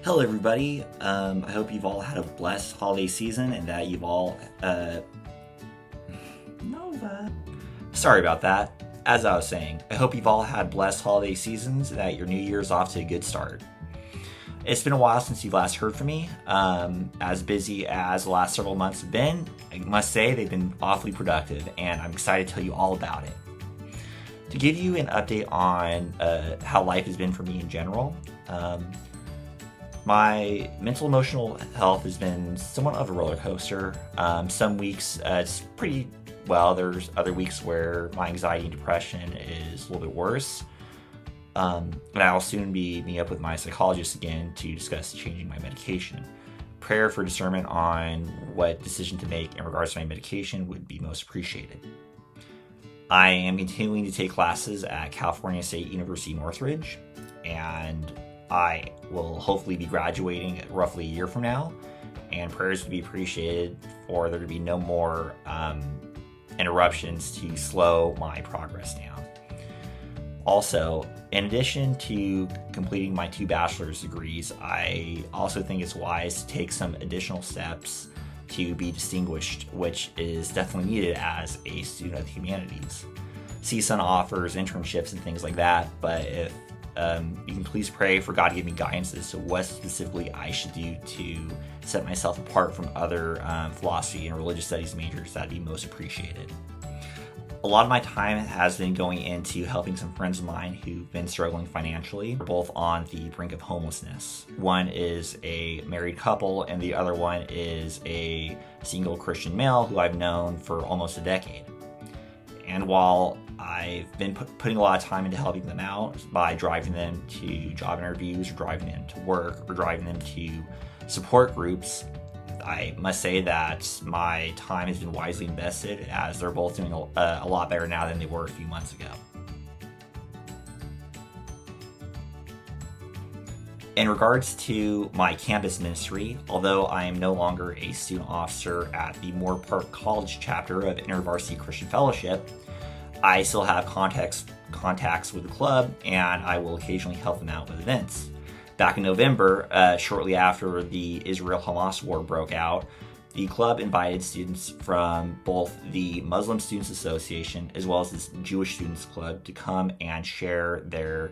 Hello, everybody. I hope you've all had a blessed holiday season and that you've all, Nova. Sorry about that. As I was saying, I hope you've all had blessed holiday seasons and that your new year's off to a good start. It's been a while since you've last heard from me. As busy as the last several months have been, I must say they've been awfully productive, and I'm excited to tell you all about it. To give you an update on how life has been for me in general, my mental emotional health has been somewhat of a roller coaster. Some weeks it's pretty well. There's other weeks where my anxiety and depression is a little bit worse. And I'll soon be meeting up with my psychologist again to discuss changing my medication. Prayer for discernment on what decision to make in regards to my medication would be most appreciated. I am continuing to take classes at California State University Northridge, and I will hopefully be graduating roughly a year from now, and prayers would be appreciated for there to be no more interruptions to slow my progress down. Also, in addition to completing my 2 bachelor's degrees, I also think it's wise to take some additional steps to be distinguished, which is definitely needed as a student of the humanities. CSUN offers internships and things like that, but if you can please pray for God to give me guidance as to what specifically I should do to set myself apart from other philosophy and religious studies majors, that'd be most appreciated. A lot of my time has been going into helping some friends of mine who've been struggling financially, both on the brink of homelessness. One is a married couple, and the other one is a single Christian male who I've known for almost a decade. And while I've been putting a lot of time into helping them out by driving them to job interviews, or driving them to work, or driving them to support groups, I must say that my time has been wisely invested, as they're both doing a lot better now than they were a few months ago. In regards to my campus ministry, although I am no longer a student officer at the Moore Park College chapter of InterVarsity Christian Fellowship, I still have contacts with the club, and I will occasionally help them out with events. Back in November, shortly after the Israel-Hamas war broke out, the club invited students from both the Muslim Students Association as well as the Jewish Students Club to come and share their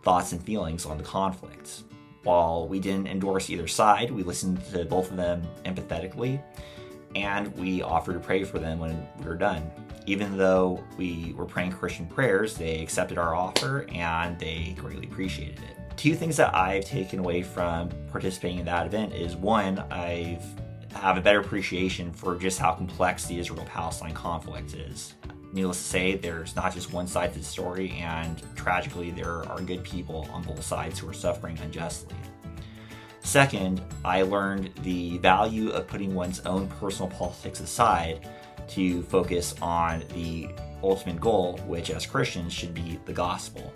thoughts and feelings on the conflict. While we didn't endorse either side, we listened to both of them empathetically, and we offered to pray for them when we were done. Even though we were praying Christian prayers, they accepted our offer and they greatly appreciated it. 2 things that I've taken away from participating in that event is, one, I have a better appreciation for just how complex the Israel-Palestine conflict is. Needless to say, there's not just one side to the story, and tragically there are good people on both sides who are suffering unjustly. Second, I learned the value of putting one's own personal politics aside to focus on the ultimate goal, which as Christians should be the gospel.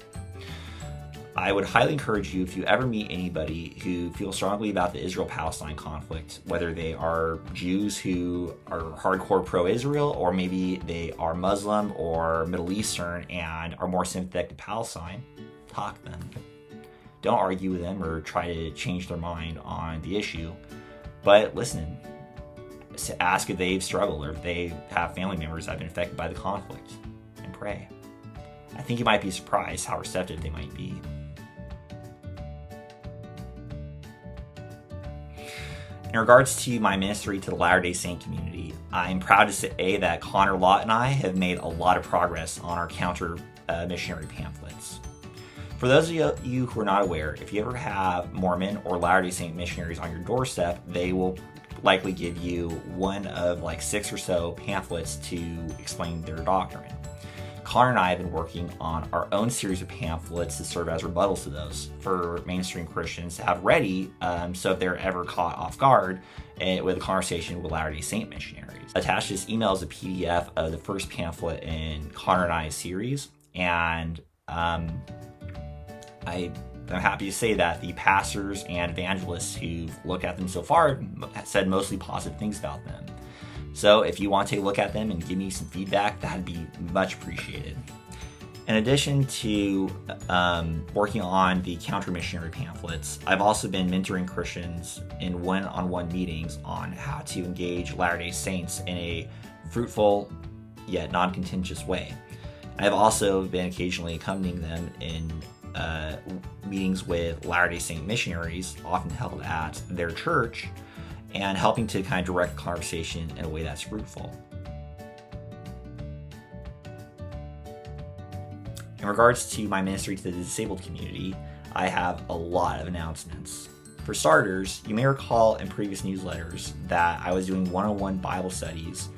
I would highly encourage you, if you ever meet anybody who feels strongly about the Israel-Palestine conflict, whether they are Jews who are hardcore pro-Israel, or maybe they are Muslim or Middle Eastern and are more sympathetic to Palestine, talk to them. Don't argue with them or try to change their mind on the issue, but listen. Ask if they've struggled or if they have family members that have been affected by the conflict, and pray. I think you might be surprised how receptive they might be. In regards to my ministry to the Latter-day Saint community, I'm proud to say that Connor Lott and I have made a lot of progress on our counter missionary pamphlets. For those of you who are not aware, if you ever have Mormon or Latter-day Saint missionaries on your doorstep, they will likely give you one of 6 or so pamphlets to explain their doctrine. Connor and I have been working on our own series of pamphlets to serve as rebuttals to those for mainstream Christians to have ready, so if they're ever caught off guard with a conversation with Latter-day Saint missionaries. Attached to this email is a PDF of the first pamphlet in Connor and I's series, and I'm happy to say that the pastors and evangelists who've looked at them so far have said mostly positive things about them. So if you want to take a look at them and give me some feedback, that'd be much appreciated. In addition to working on the counter-missionary pamphlets, I've also been mentoring Christians in one-on-one meetings on how to engage Latter-day Saints in a fruitful yet non-contentious way. I've also been occasionally accompanying them in meetings with Latter-day Saint missionaries, often held at their church, and helping to kind of direct the conversation in a way that's fruitful. In regards to my ministry to the disabled community, I have a lot of announcements. For starters, you may recall in previous newsletters that I was doing one-on-one Bible studies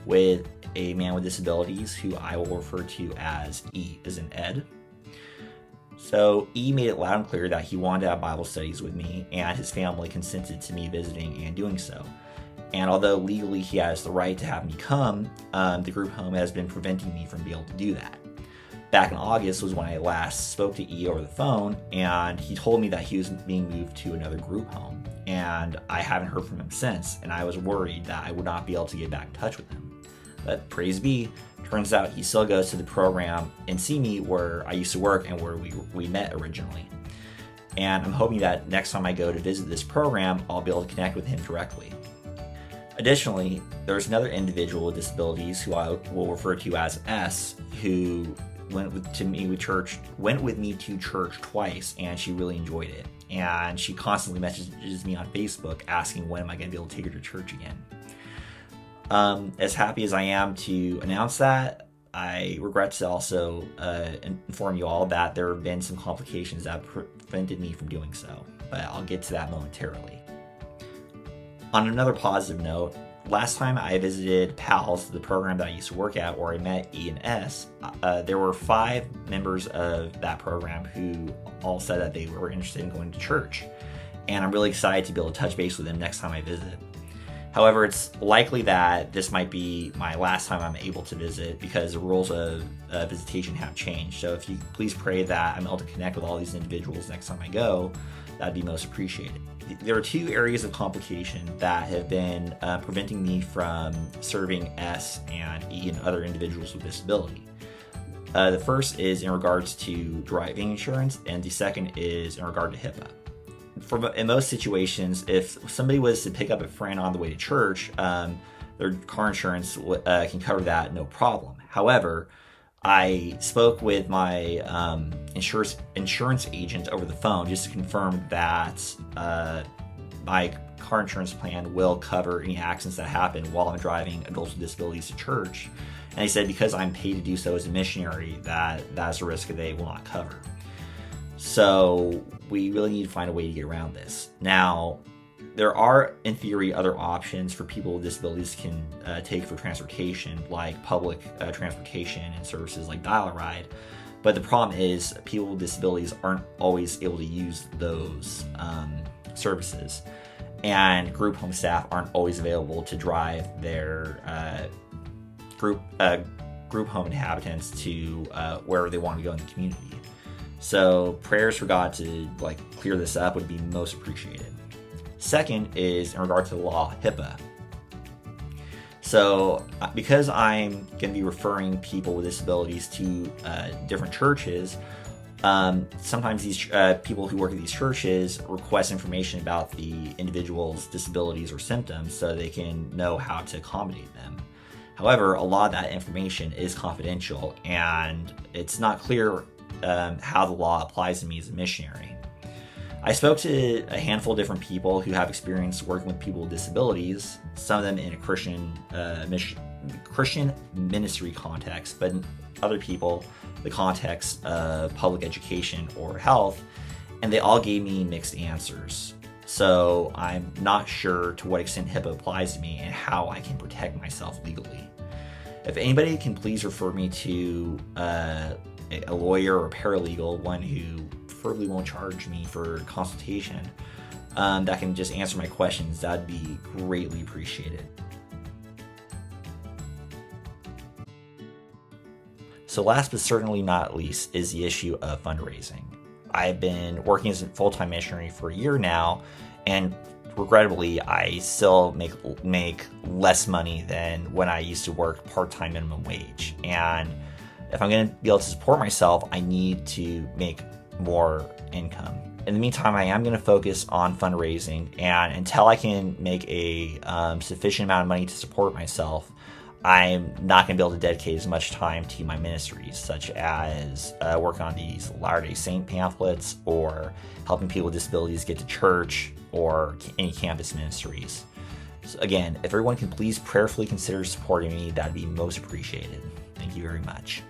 with a man with disabilities who I will refer to as E, as in Ed. So E made it loud and clear that he wanted to have Bible studies with me, and his family consented to me visiting and doing so. And although legally he has the right to have me come, the group home has been preventing me from being able to do that. Back in August was when I last spoke to E over the phone, and he told me that he was being moved to another group home, and I haven't heard from him since, and I was worried that I would not be able to get back in touch with him. But praise be, turns out he still goes to the program in Simi where I used to work and where we met originally. And I'm hoping that next time I go to visit this program, I'll be able to connect with him directly. Additionally, there's another individual with disabilities who I will refer to as S, who went with me to church twice, and she really enjoyed it. And she constantly messages me on Facebook asking when am I going to be able to take her to church again. As happy as I am to announce that, I regret to also inform you all that there have been some complications that prevented me from doing so, but I'll get to that momentarily. On another positive note, last time I visited PALS, the program that I used to work at, where I met E and S, there were 5 members of that program who all said that they were interested in going to church. And I'm really excited to be able to touch base with them next time I visit. However, it's likely that this might be my last time I'm able to visit because the rules of visitation have changed. So if you please pray that I'm able to connect with all these individuals next time I go, that'd be most appreciated. There are 2 areas of complication that have been preventing me from serving S and E and other individuals with disability. The first is in regards to driving insurance, and the second is in regard to HIPAA. In most situations, if somebody was to pick up a friend on the way to church, their car insurance can cover that no problem. However, I spoke with my insurance agent over the phone just to confirm that my car insurance plan will cover any accidents that happen while I'm driving adults with disabilities to church. And they said because I'm paid to do so as a missionary, that's a risk that they will not cover. So we really need to find a way to get around this. Now, there are, in theory, other options for people with disabilities can take for transportation, like public transportation and services like Dial-A-Ride. But the problem is people with disabilities aren't always able to use those services. And group home staff aren't always available to drive their group home inhabitants to wherever they want to go in the community. So prayers for God to clear this up would be most appreciated. Second is in regard to the law, HIPAA. So because I'm going to be referring people with disabilities to different churches, sometimes these people who work at these churches request information about the individual's disabilities or symptoms so they can know how to accommodate them. However, a lot of that information is confidential, and it's not clear how the law applies to me as a missionary. I spoke to a handful of different people who have experience working with people with disabilities, some of them in a Christian ministry context, but in other people, the context of public education or health, and they all gave me mixed answers. So I'm not sure to what extent HIPAA applies to me and how I can protect myself legally. If anybody can please refer me to a lawyer or paralegal, one who preferably won't charge me for consultation, that can just answer my questions, that'd be greatly appreciated. So last but certainly not least is the issue of fundraising. I've been working as a full-time missionary for a year now, and regrettably, I still make less money than when I used to work part-time minimum wage. And if I'm going to be able to support myself, I need to make more income. In the meantime, I am going to focus on fundraising, and until I can make a sufficient amount of money to support myself, I'm not going to be able to dedicate as much time to my ministries, such as working on these Latter-day Saint pamphlets, or helping people with disabilities get to church, or any campus ministries. So again, if everyone can please prayerfully consider supporting me, that'd be most appreciated. Thank you very much.